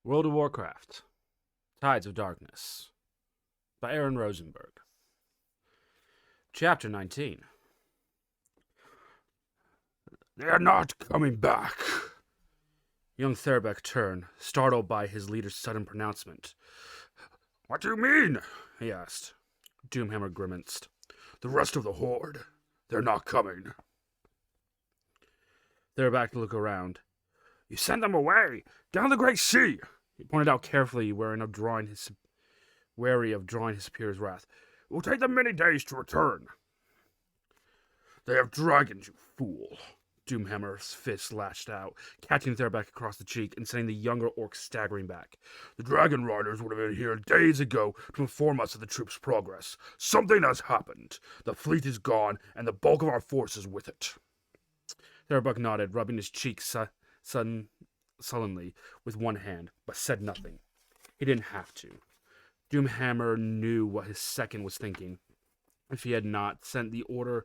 World of Warcraft, Tides of Darkness, by Aaron Rosenberg. Chapter 19. They're not coming back. Young Thurbeck turned, startled by his leader's sudden pronouncement. What do you mean? He asked. Doomhammer grimaced. The rest of the Horde. They're not coming. Thurbeck looked around. You sent them away, down the Great Sea. He pointed out carefully, wary of drawing his superior's wrath. It will take them many days to return. They have dragons, you fool. Doomhammer's fist lashed out, catching Thurbeck across the cheek and sending the younger orc staggering back. The Dragon Riders would have been here days ago to inform us of the troops' progress. Something has happened. The fleet is gone, and the bulk of our forces with it. Thurbeck nodded, rubbing his cheek sullenly with one hand, but said nothing. He didn't have to. Doomhammer knew what his second was thinking. If he had not sent the other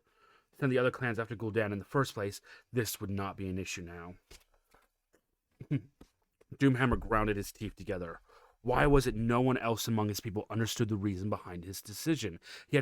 clans after Gul'dan in the first place, this would not be an issue now. Doomhammer grounded his teeth together. Why was it no one else among his people understood the reason behind his decision? He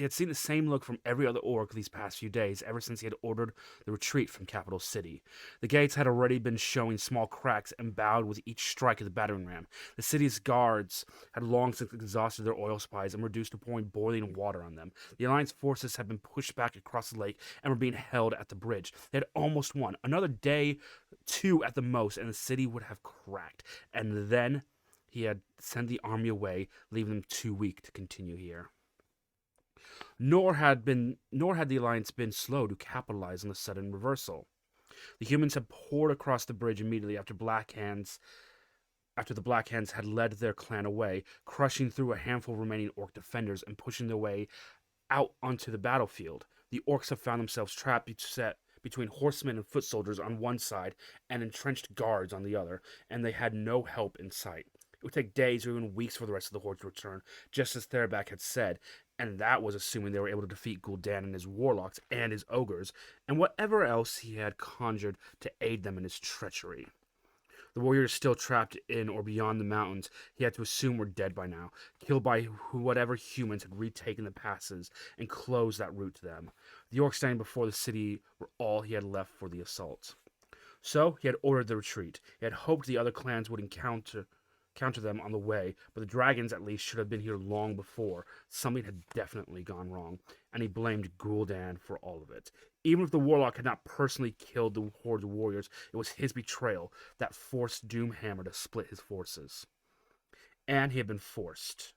had seen the same look from every other orc these past few days, ever since he had ordered the retreat from Capital City. The gates had already been showing small cracks and bowed with each strike of the battering ram. The city's guards had long since exhausted their oil supplies and reduced to pouring boiling water on them. The Alliance forces had been pushed back across the lake and were being held at the bridge. They had almost won. Another day, 2 at the most, and the city would have cracked. And then he had sent the army away, leaving them too weak to continue here. Nor had the Alliance been slow to capitalize on the sudden reversal. The humans had poured across the bridge immediately after the Black Hands had led their clan away, crushing through a handful of remaining orc defenders and pushing their way out onto the battlefield. The orcs have found themselves trapped between horsemen and foot soldiers on one side and entrenched guards on the other, and they had no help in sight. It would take days or even weeks for the rest of the Horde to return, just as Thurbeck had said, and that was assuming they were able to defeat Gul'dan and his warlocks and his ogres, and whatever else he had conjured to aid them in his treachery. The warriors still trapped in or beyond the mountains he had to assume were dead by now, killed by whatever humans had retaken the passes and closed that route to them. The orcs standing before the city were all he had left for the assault. So he had ordered the retreat. He had hoped the other clans would counter them on the way, but the dragons at least should have been here long before. Something had definitely gone wrong, and he blamed Gul'dan for all of it. Even if the warlock had not personally killed the Horde's warriors, it was his betrayal that forced Doomhammer to split his forces. And he had been forced.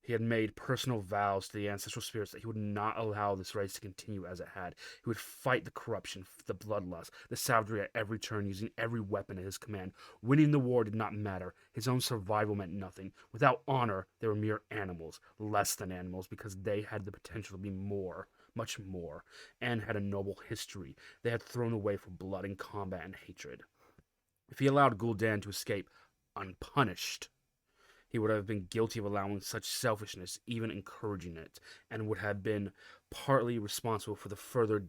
He had made personal vows to the ancestral spirits that he would not allow this race to continue as it had. He would fight the corruption, the bloodlust, the savagery at every turn, using every weapon at his command. Winning the war did not matter. His own survival meant nothing. Without honor, they were mere animals, less than animals, because they had the potential to be more, much more, and had a noble history they had thrown away for blood and combat and hatred. If he allowed Gul'dan to escape unpunished, he would have been guilty of allowing such selfishness, even encouraging it, and would have been partly responsible for the further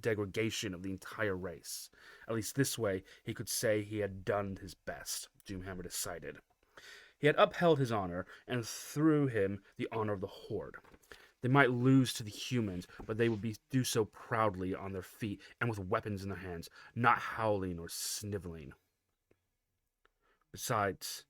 degradation of the entire race. At least this way, he could say he had done his best, Doomhammer decided. He had upheld his honor, and through him, the honor of the Horde. They might lose to the humans, but they would do so proudly on their feet and with weapons in their hands, not howling or sniveling. Besides,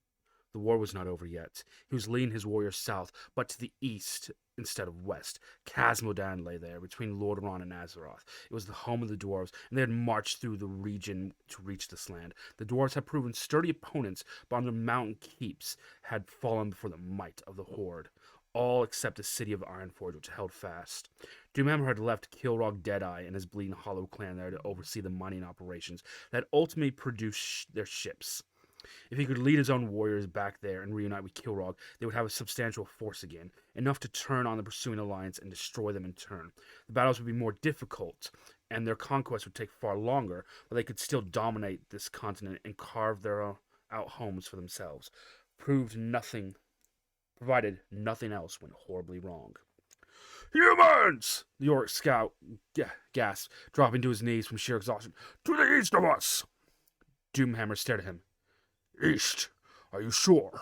the war was not over yet. He was leading his warriors south, but to the east instead of west. Khazmodan lay there, between Lordaeron and Azeroth. It was the home of the dwarves, and they had marched through the region to reach this land. The dwarves had proven sturdy opponents, but on their mountain keeps had fallen before the might of the Horde. All except the city of Ironforge, which held fast. Doomhammer had left Kilrog Deadeye and his Bleeding Hollow clan there to oversee the mining operations that ultimately produced their ships. If he could lead his own warriors back there and reunite with Kilrog, they would have a substantial force again, enough to turn on the pursuing alliance and destroy them in turn. The battles would be more difficult, and their conquest would take far longer, but they could still dominate this continent and carve their out homes for themselves, provided nothing else went horribly wrong. Humans! The orc scout gasped, dropping to his knees from sheer exhaustion. To the east of us! Doomhammer stared at him. East. Are you sure?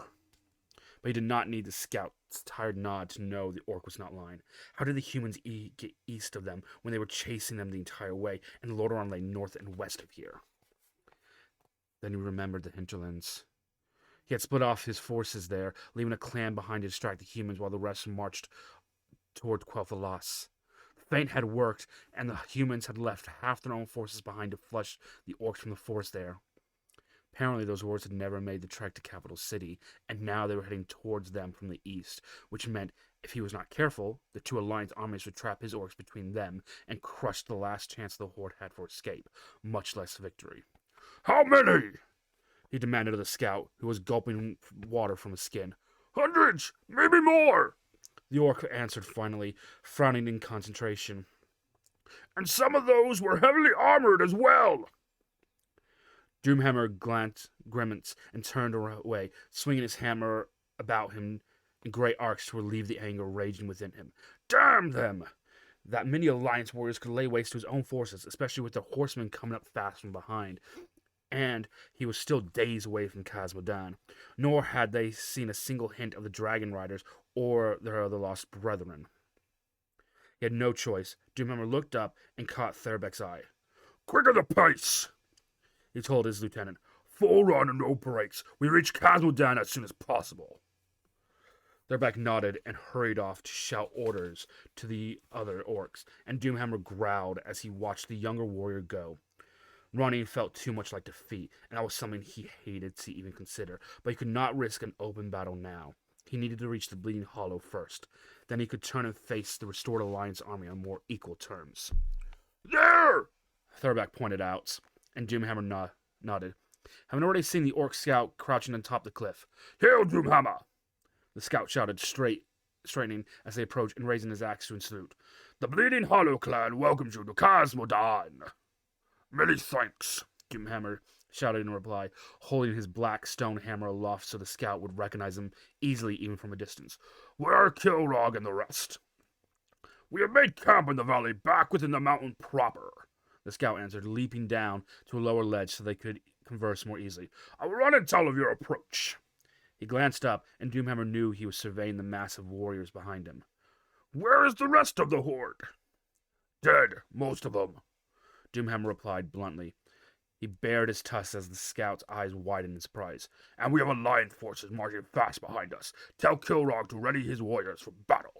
But he did not need the scout's tired nod to know the orc was not lying. How did the humans get east of them when they were chasing them the entire way, and Lordaeron lay north and west of here? Then he remembered the hinterlands. He had split off his forces there, leaving a clan behind to distract the humans while the rest marched toward Quel'Thalas. The feint had worked, and the humans had left half their own forces behind to flush the orcs from the forest there. Apparently, those orcs had never made the trek to Capital City, and now they were heading towards them from the east, which meant, if he was not careful, the two Alliance armies would trap his orcs between them and crush the last chance the Horde had for escape, much less victory. How many? He demanded of the scout, who was gulping water from his skin. Hundreds, maybe more. The orc answered finally, frowning in concentration. And some of those were heavily armored as well. Doomhammer grimaced and turned away, swinging his hammer about him in great arcs to relieve the anger raging within him. Damn them! That many Alliance warriors could lay waste to his own forces, especially with the horsemen coming up fast from behind. And he was still days away from Khaz-Modan, nor had they seen a single hint of the Dragon Riders or their other lost brethren. He had no choice. Doomhammer looked up and caught Therbek's eye. Quicker the pace, he told his lieutenant. Full run and no breaks. We reach Khaz-Modan as soon as possible. Therbek nodded and hurried off to shout orders to the other orcs, and Doomhammer growled as he watched the younger warrior go. Running felt too much like defeat, and that was something he hated to even consider, but he could not risk an open battle now. He needed to reach the Bleeding Hollow first. Then he could turn and face the restored Alliance army on more equal terms. There! Therbek pointed out, and Doomhammer nodded. Having already seen the orc scout crouching on top of the cliff. Hail, Doomhammer! The scout shouted, straightening as they approached and raising his axe to salute. The Bleeding Hollow clan welcomes you to Khaz-Modan. Many thanks, Doomhammer shouted in reply, holding his black stone hammer aloft so the scout would recognize him easily even from a distance. Where are Kilrog and the rest? We have made camp in the valley back within the mountain proper, the scout answered, leaping down to a lower ledge so they could converse more easily. I will run and tell of your approach. He glanced up, and Doomhammer knew he was surveying the mass of warriors behind him. Where is the rest of the horde? Dead, most of them, Doomhammer replied bluntly. He bared his tusks as the scout's eyes widened in surprise. And we have Alliance forces marching fast behind us. Tell Kilrog to ready his warriors for battle.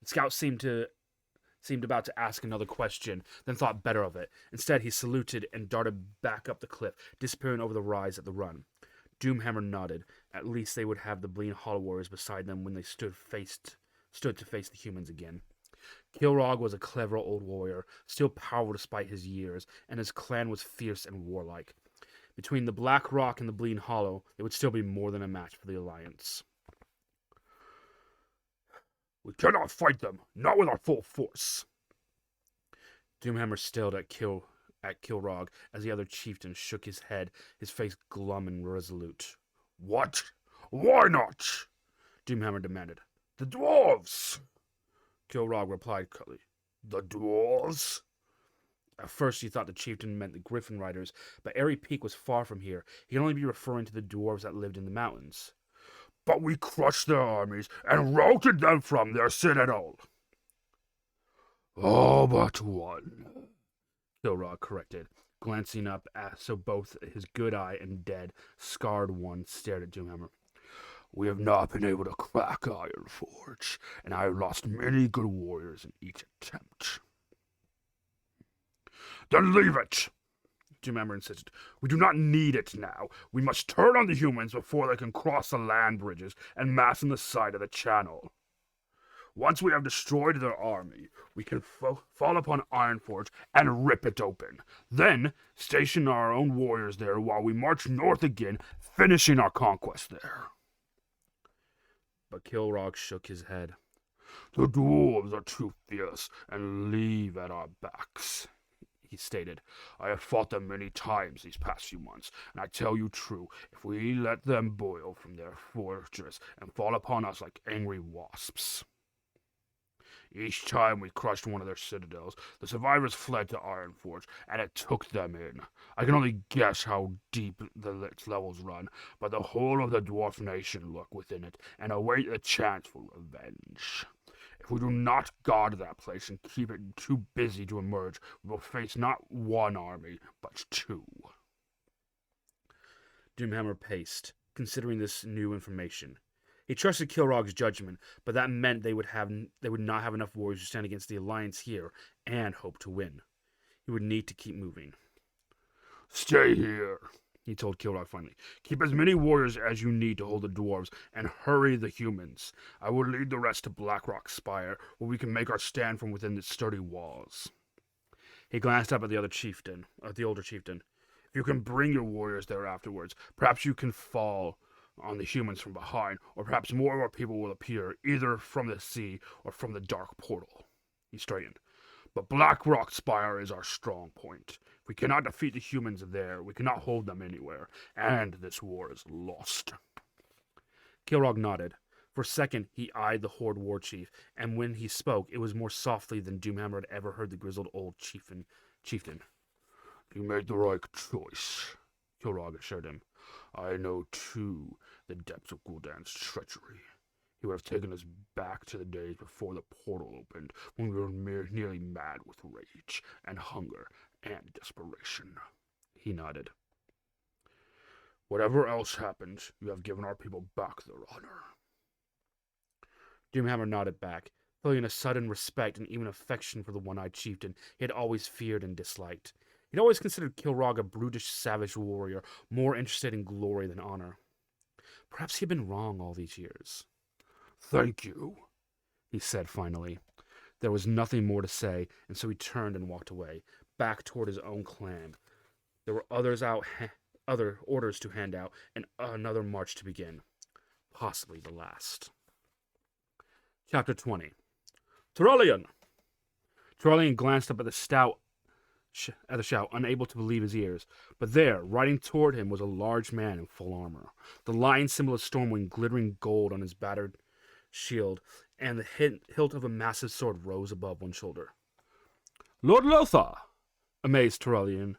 The scout seemed about to ask another question, then thought better of it. Instead, he saluted and darted back up the cliff, disappearing over the rise at the run. Doomhammer nodded. At least they would have the Bleeding Hollow warriors beside them when they stood to face the humans again. Kilrog was a clever old warrior, still powerful despite his years, and his clan was fierce and warlike. Between the Black Rock and the Bleeding Hollow, it would still be more than a match for the Alliance. We cannot fight them, not with our full force. Doomhammer stared at Kilrog as the other chieftain shook his head, his face glum and resolute. What? Why not? Doomhammer demanded. The dwarves! Kilrog replied curtly. The dwarves? At first he thought the chieftain meant the Griffin Riders, but Airy Peak was far from here. He could only be referring to the dwarves that lived in the mountains. But we crushed their armies and routed them from their citadel. All but one, Kilrog corrected, glancing up so both his good eye and dead, scarred one stared at Doomhammer. We have not been able to crack Ironforge, and I have lost many good warriors in each attempt. Then leave it, Doomhammer insisted. We do not need it now. We must turn on the humans before they can cross the land bridges and mass on the side of the channel. Once we have destroyed their army, we can fall upon Ironforge and rip it open. Then station our own warriors there while we march north again, finishing our conquest there. But Kilrog shook his head. The dwarves are too fierce and leave at our backs, he stated. I have fought them many times these past few months, and I tell you true, if we let them boil from their fortress and fall upon us like angry wasps. Each time we crushed one of their citadels, the survivors fled to Ironforge, and it took them in. I can only guess how deep its levels run, but the whole of the dwarf nation lurk within it, and await a chance for revenge. If we do not guard that place and keep it too busy to emerge, we will face not one army, but two. Doomhammer paced, considering this new information. He trusted Kilrog's judgment, but that meant they would not have enough warriors to stand against the Alliance here and hope to win. He would need to keep moving. Stay here, he told Kilrog finally. Keep as many warriors as you need to hold the dwarves, and hurry the humans. I will lead the rest to Blackrock Spire, where we can make our stand from within its sturdy walls. He glanced up at the older chieftain. If you can bring your warriors there afterwards, perhaps you can fall on the humans from behind, or perhaps more of our people will appear, either from the sea or from the dark portal. He straightened. But Blackrock Spire is our strong point. If we cannot defeat the humans there, we cannot hold them anywhere, and this war is lost. Kilrog nodded. For a second, he eyed the Horde war chief, and when he spoke, it was more softly than Doomhammer had ever heard the grizzled old chieftain. You made the right choice, Kilrog assured him. I know, too, the depths of Gul'dan's treachery. He would have taken us back to the days before the portal opened, when we were nearly mad with rage and hunger and desperation. He nodded. Whatever else happens, you have given our people back their honor. Doomhammer nodded back, feeling a sudden respect and even affection for the one-eyed chieftain he had always feared and disliked. He'd always considered Kilrog a brutish, savage warrior, more interested in glory than honor. Perhaps he'd been wrong all these years. Thank you, he said finally. There was nothing more to say, and so he turned and walked away, back toward his own clan. There were other orders to hand out, and another march to begin. Possibly the last. Chapter 20. Tyrellian! Tyrellian glanced up at the shout, unable to believe his ears. But there, riding toward him, was a large man in full armor, the lion symbol of Stormwind glittering gold on his battered shield, and the hilt of a massive sword rose above one shoulder. Lord Lothar! Amazed, Tyrellian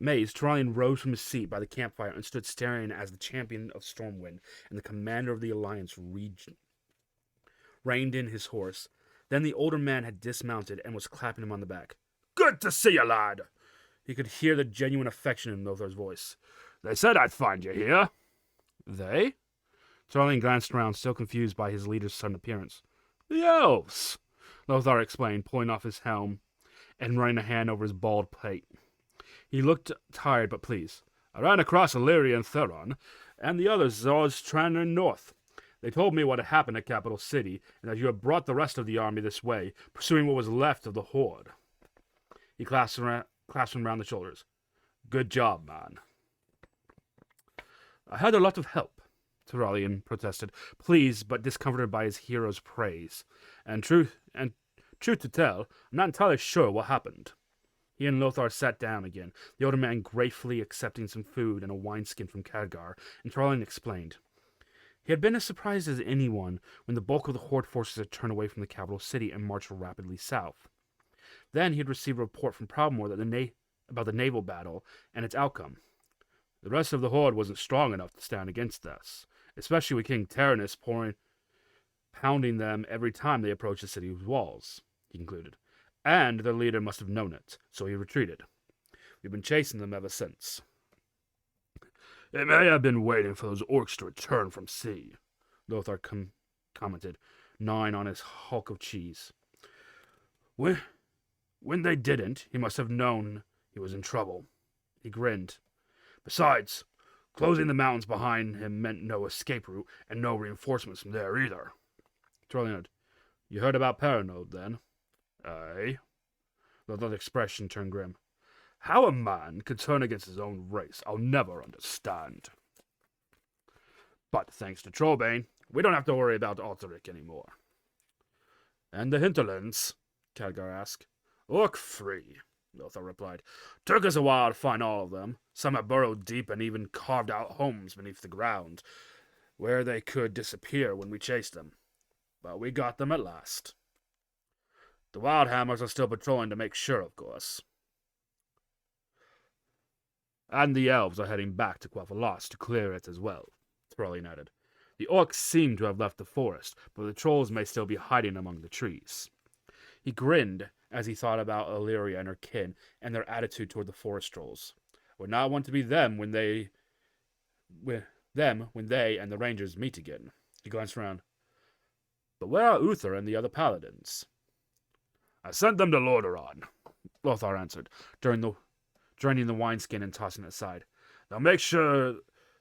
rose from his seat by the campfire and stood staring as the champion of Stormwind and the commander of the Alliance reined in his horse. Then the older man had dismounted and was clapping him on the back. Good to see you, lad. He could hear the genuine affection in Lothar's voice. They said I'd find you here. They? Tyrellian glanced around, still confused by his leader's sudden appearance. The elves, Lothar explained, pulling off his helm and running a hand over his bald pate. He looked tired but pleased. I ran across Illyria and Theron, and the others as I was trandering north. They told me what had happened at Capital City, and that you had brought the rest of the army this way, pursuing what was left of the Horde. He clasped him around the shoulders. Good job, man. I had a lot of help, Tyrellian protested, pleased but discomforted by his hero's praise. And truth to tell, I'm not entirely sure what happened. He and Lothar sat down again, the older man gratefully accepting some food and a wineskin from Khadgar, and Tyrellian explained. He had been as surprised as anyone when the bulk of the Horde forces had turned away from the capital city and marched rapidly south. Then he had received a report from Proudmoore about the naval battle and its outcome. The rest of the Horde wasn't strong enough to stand against us, especially with King Tyrannus pounding them every time they approached the city's walls, he concluded. And their leader must have known it, so he retreated. We've been chasing them ever since. It may have been waiting for those orcs to return from sea, Lothar commented, gnawing on his hulk of cheese. When they didn't, he must have known he was in trouble. He grinned. Besides, closing the mountains behind him meant no escape route and no reinforcements from there either. Tyrellian, you heard about Paranode, then? Aye. Lothar's expression turned grim. How a man could turn against his own race, I'll never understand. But thanks to Trollbane, we don't have to worry about Altaric anymore. And the hinterlands? Khadgar asked. Orc free, Lothar replied. Took us a while to find all of them. Some have burrowed deep and even carved out homes beneath the ground, where they could disappear when we chased them. But we got them at last. The Wildhammers are still patrolling to make sure, of course. And the elves are heading back to Quel'Thalas to clear it as well, Thralian added. The orcs seem to have left the forest, but the trolls may still be hiding among the trees. He grinned as he thought about Illyria and her kin and their attitude toward the forest trolls. Would not want to be them when they and the rangers meet again. He glanced around. But where are Uther and the other paladins? I sent them to Lordaeron, Lothar answered, draining the wineskin and tossing it aside. They'll make sure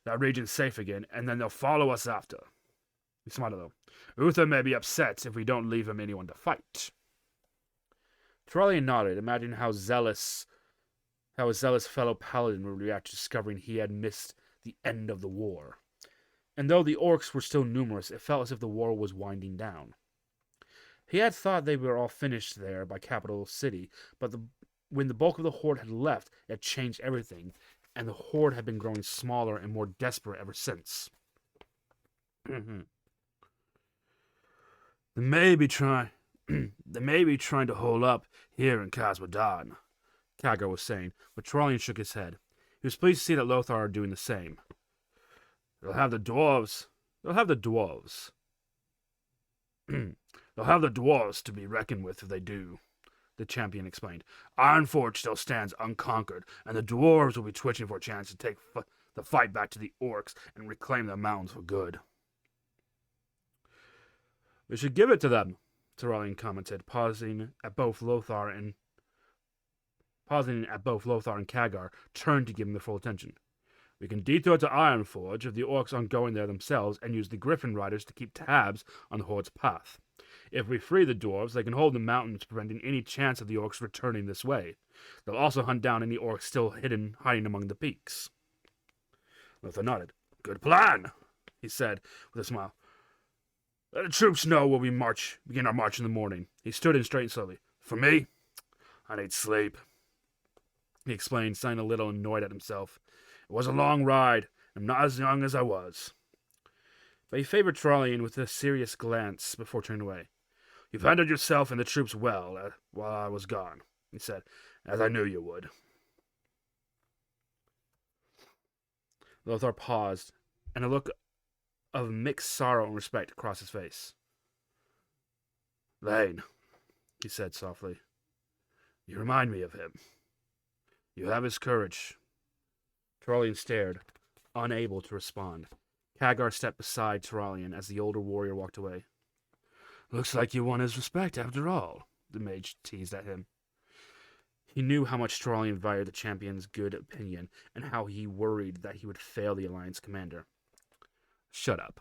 that region's safe again, and then they'll follow us after. He smiled a little. Uther may be upset if we don't leave him anyone to fight. Thralian nodded, imagining how a zealous fellow paladin would react to discovering he had missed the end of the war. And though the orcs were still numerous, it felt as if the war was winding down. He had thought they were all finished there by Capital City, but when the bulk of the horde had left, it had changed everything, and the horde had been growing smaller and more desperate ever since. They may be trying to hold up here in Khazad-dûm, Khadgar was saying, but Thralian shook his head. He was pleased to see that Lothar are doing the same. They'll have the dwarves. They'll have the dwarves to be reckoned with if they do, the champion explained. Ironforge still stands unconquered, and the dwarves will be twitching for a chance to take the fight back to the orcs and reclaim the mountains for good. We should give it to them, Thralian commented, pausing at both Lothar and Khadgar, turned to give him their full attention. We can detour to Ironforge if the orcs aren't going there themselves and use the Griffin Riders to keep tabs on the horde's path. If we free the dwarves, they can hold the mountains, preventing any chance of the orcs returning this way. They'll also hunt down any orcs still hiding among the peaks. Lothar nodded. Good plan, he said with a smile. Let the troops know when we begin our march in the morning. He stood and straightened slowly. For me, I need sleep, he explained, sounding a little annoyed at himself. It was a long ride. I'm not as young as I was. But he favored Thralian with a serious glance before turning away. You've handled yourself and the troops well while I was gone, he said, as I knew you would. Lothar paused, and a look of mixed sorrow and respect crossed his face. Lane, he said softly, you remind me of him. You have his courage. Thralian stared, unable to respond. Khadgar stepped beside Thralian as the older warrior walked away. Looks like you won his respect after all, the mage teased at him. He knew how much Thralian valued the champion's good opinion, and how he worried that he would fail the Alliance commander. Shut up,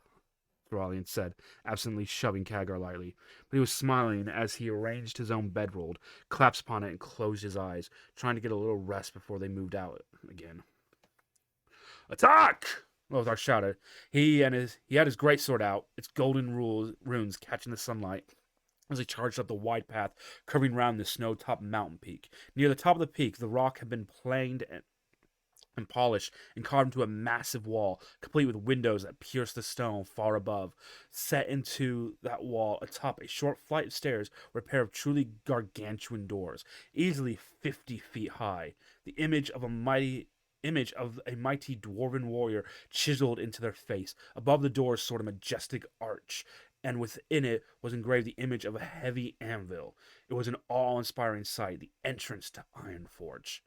Thralian said, absently shoving Khadgar lightly, but he was smiling as he arranged his own bedroll, collapsed upon it, and closed his eyes, trying to get a little rest before they moved out again. Attack! Lothar shouted. He had his greatsword out, its golden runes catching the sunlight, as he charged up the wide path curving round the snow-topped mountain peak. Near the top of the peak, the rock had been planed and polished and carved into a massive wall, complete with windows that pierced the stone far above. Set into that wall, atop a short flight of stairs, were a pair of truly gargantuan doors, easily 50 feet high, the image of a mighty dwarven warrior chiseled into their face. Above the doors soared a majestic arch, and within it was engraved the image of a heavy anvil. It was an awe-inspiring sight, the entrance to Ironforge.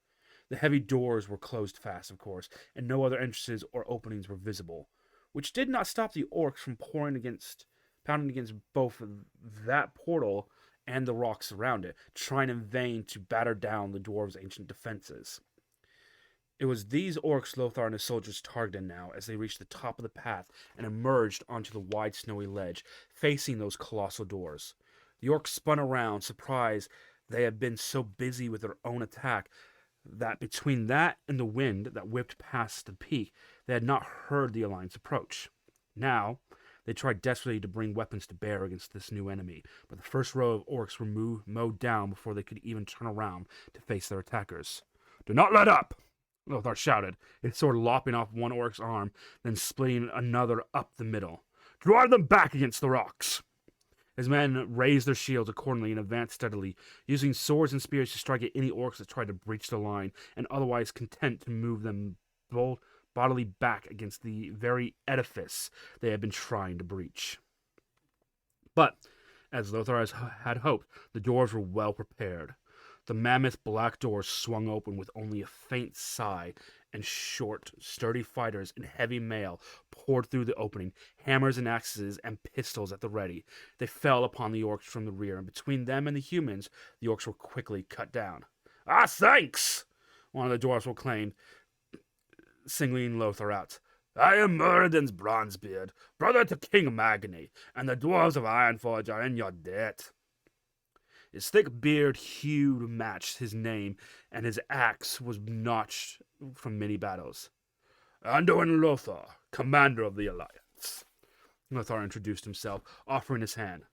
The heavy doors were closed fast, of course, and no other entrances or openings were visible, which did not stop the orcs from pounding against both that portal and the rocks around it, trying in vain to batter down the dwarves' ancient defenses. It was these orcs Lothar and his soldiers targeted now as they reached the top of the path and emerged onto the wide snowy ledge, facing those colossal doors. The orcs spun around, surprised they had been so busy with their own attack that between that and the wind that whipped past the peak, they had not heard the Alliance approach. Now, they tried desperately to bring weapons to bear against this new enemy, but the first row of orcs were mowed down before they could even turn around to face their attackers. Do not let up! Lothar shouted, his sword lopping off one orc's arm, then splitting another up the middle. Drive them back against the rocks! His men raised their shields accordingly and advanced steadily, using swords and spears to strike at any orcs that tried to breach the line, and otherwise content to move them bodily back against the very edifice they had been trying to breach. But, as Lothar had hoped, the dwarves were well prepared. The mammoth black doors swung open with only a faint sigh, and short, sturdy fighters in heavy mail poured through the opening, hammers and axes and pistols at the ready. They fell upon the orcs from the rear, and between them and the humans, the orcs were quickly cut down. "Ah, thanks!" one of the dwarves proclaimed, singling Lothar out. "I am Muradin's Bronzebeard, brother to King Magni, and the dwarves of Ironforge are in your debt." His thick beard hue matched his name, and his axe was notched from many battles. "Anduin Lothar, commander of the Alliance." Lothar introduced himself, offering his hand.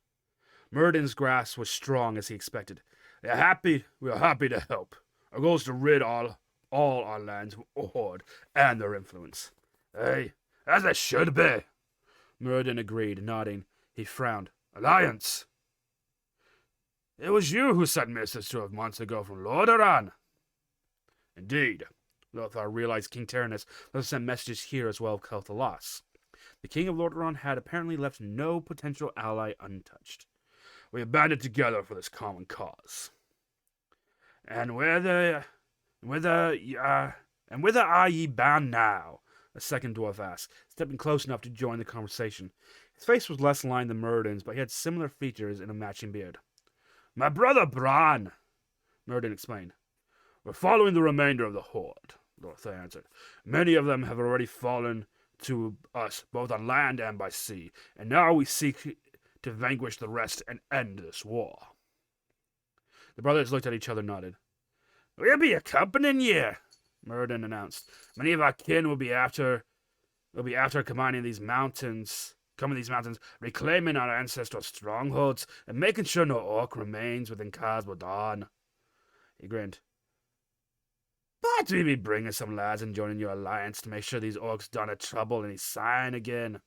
Muradin's grasp was strong as he expected. We are happy to help. Our goal is to rid all our lands of Horde and their influence." "Aye, as it should be," Muradin agreed, nodding. He frowned. "Alliance? It was you who sent messages 12 months ago from Lordaeron." "Indeed." Lothar realized King Tyrannus must have sent messages here as well as Kel'Thalas. The king of Lordaeron had apparently left no potential ally untouched. "We have banded together for this common cause." And whither are ye bound now?" a second dwarf asked, stepping close enough to join the conversation. His face was less lined than Muradin's, but he had similar features and a matching beard. "My brother Bran," Muradin explained. "We're following the remainder of the Horde," Lothar answered. "Many of them have already fallen to us, both on land and by sea, and now we seek to vanquish the rest and end this war." The brothers looked at each other and nodded. "We'll be accompanying ye," Muradin announced. "Many of our kin will be after coming these mountains, reclaiming our ancestral strongholds, and making sure no orc remains within Khaz Modan." He grinned. "But we be bringing some lads and joining your alliance to make sure these orcs don't have trouble any sign again."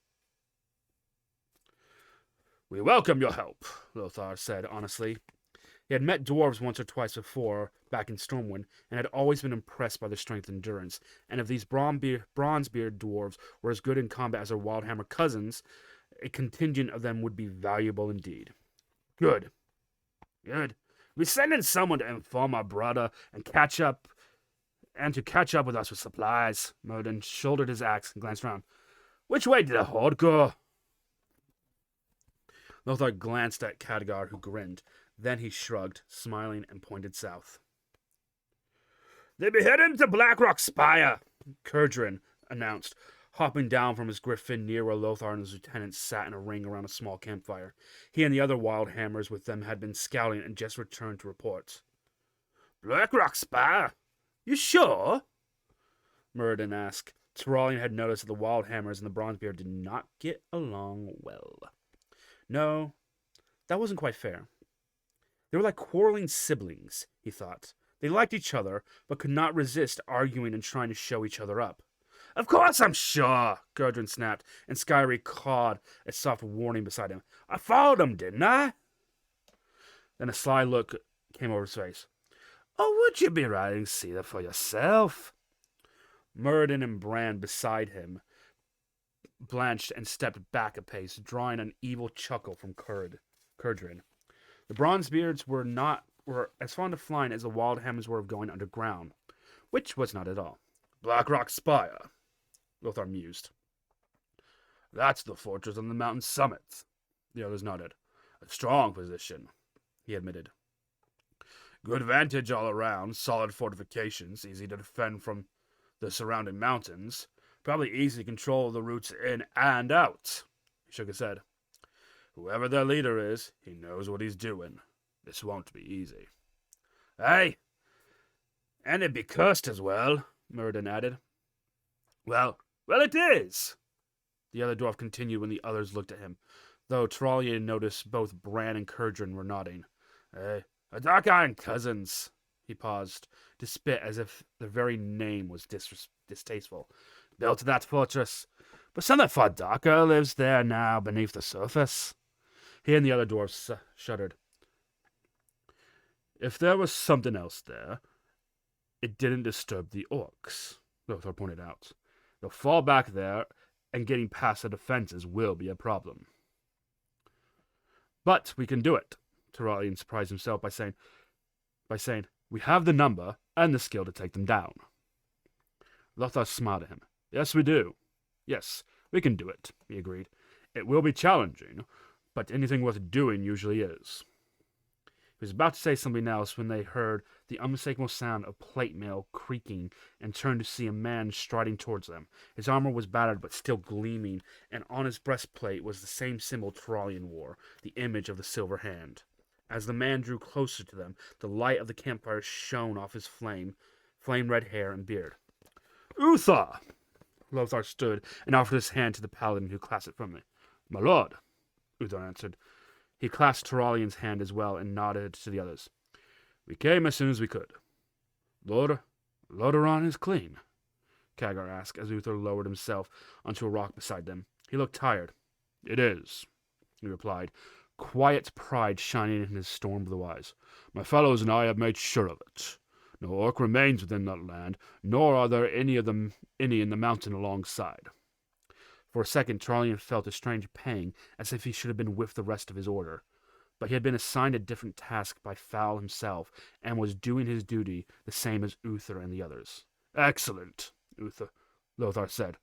"We welcome your help," Lothar said honestly. He had met dwarves once or twice before, back in Stormwind, and had always been impressed by their strength and endurance. And if these Bronzebeard dwarves were as good in combat as their Wildhammer cousins, a contingent of them would be valuable indeed. Good. We send in someone to inform our brother and to catch up with us with supplies." Muradin shouldered his axe and glanced around. "Which way did the Horde go?" Lothar glanced at Khadgar, who grinned. Then he shrugged, smiling, and pointed south. "They be heading to Blackrock Spire," Kurdrin announced, hopping down from his griffin near where Lothar and his lieutenants sat in a ring around a small campfire. He and the other Wildhammers with them had been scouting and just returned to report. "Blackrock Spire? You sure?" Muradin asked. Tyrrellian had noticed that the Wildhammers and the Bronzebeard did not get along well. No, that wasn't quite fair. They were like quarreling siblings, he thought. They liked each other, but could not resist arguing and trying to show each other up. "Of course I'm sure," Gurdrin snapped, and Skyrie cawed a soft warning beside him. "I followed him, didn't I?" Then a sly look came over his face. "Or would you be riding to see that for yourself?" Muradin and Bran beside him blanched and stepped back a pace, drawing an evil chuckle from Kurdrin. The Bronzebeards were as fond of flying as the Wildhammers were of going underground, which was not at all. "Blackrock Spire," Lothar mused. "That's the fortress on the mountain summit." The others nodded. "A strong position," he admitted. "Good vantage all around, solid fortifications, easy to defend from the surrounding mountains, probably easy to control the routes in and out." He shook his head. "Whoever their leader is, he knows what he's doing. This won't be easy." "Aye, and it be cursed as well," Muradin added. Well, it is," the other dwarf continued when the others looked at him, though Tyrrellian noticed both Bran and Kurdrin were nodding. "Our dark iron cousins." He paused to spit as if the very name was distasteful. "Built that fortress, but something far darker lives there now beneath the surface." He and the other dwarfs shuddered. If there was something else there, it didn't disturb the orcs, Lothar pointed out. They'll fall back there, and getting past the defenses will be a problem. But we can do it, Turalian surprised himself by saying, we have the number and the skill to take them down. Lothar smiled at him. Yes, we do. Yes, we can do it, he agreed. It will be challenging, but anything worth doing usually is. He was about to say something else when they heard the unmistakable sound of plate mail creaking and turned to see a man striding towards them. His armor was battered but still gleaming, and on his breastplate was the same symbol Turalian wore, the image of the silver hand. As the man drew closer to them, the light of the campfire shone off his flame-red hair and beard. Uther! Lothar stood and offered his hand to the paladin, who clasped it firmly. My lord, Uther answered. He clasped Turalian's hand as well and nodded to the others. We came as soon as we could. Lordaeron is clean? Khadgar asked as Uther lowered himself onto a rock beside them. He looked tired. It is, he replied, quiet pride shining in his storm-blue eyes. My fellows and I have made sure of it. No orc remains within that land, nor are there any in the mountain alongside. For a second, Turalian felt a strange pang, as if he should have been with the rest of his order. But he had been assigned a different task by Fal himself, and was doing his duty the same as Uther and the others. Excellent, Lothar said.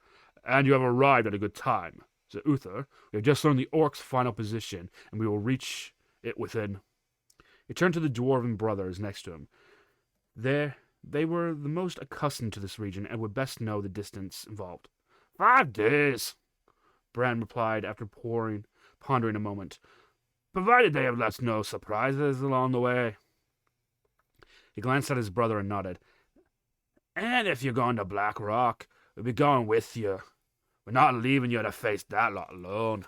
And you have arrived at a good time. So, Uther, we have just learned the orcs' final position, and we will reach it within... He turned to the dwarven brothers next to him. They were the most accustomed to this region, and would best know the distance involved. 5 days, Bran replied after pondering a moment. Provided they have left no surprises along the way. He glanced at his brother and nodded. And if you're going to Black Rock, we'll be going with you. We're not leaving you to face that lot alone.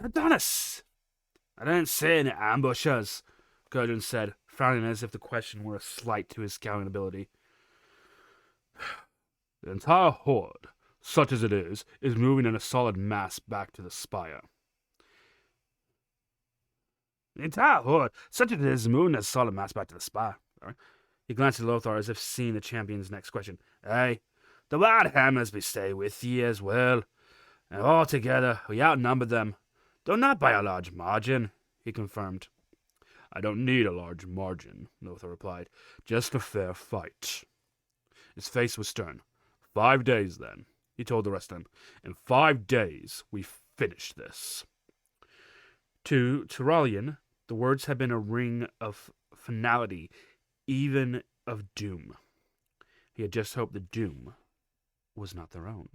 Adonis! I didn't see any ambushes, Gudrun said, frowning as if the question were a slight to his scouting ability. The entire horde, such as it is moving in a solid mass back to the spire. The entire horde, such as it is moving in a solid mass back to the spire. He glanced at Lothar as if seeing the champion's next question. Aye, the wild hammers be stay with ye as well. And altogether, we outnumber them, though not by a large margin, he confirmed. I don't need a large margin, Lothar replied. Just a fair fight. His face was stern. 5 days, then, he told the rest of them. In 5 days, we finish this. To Turalian, the words had been a ring of finality, even of doom. He had just hoped the doom was not their own.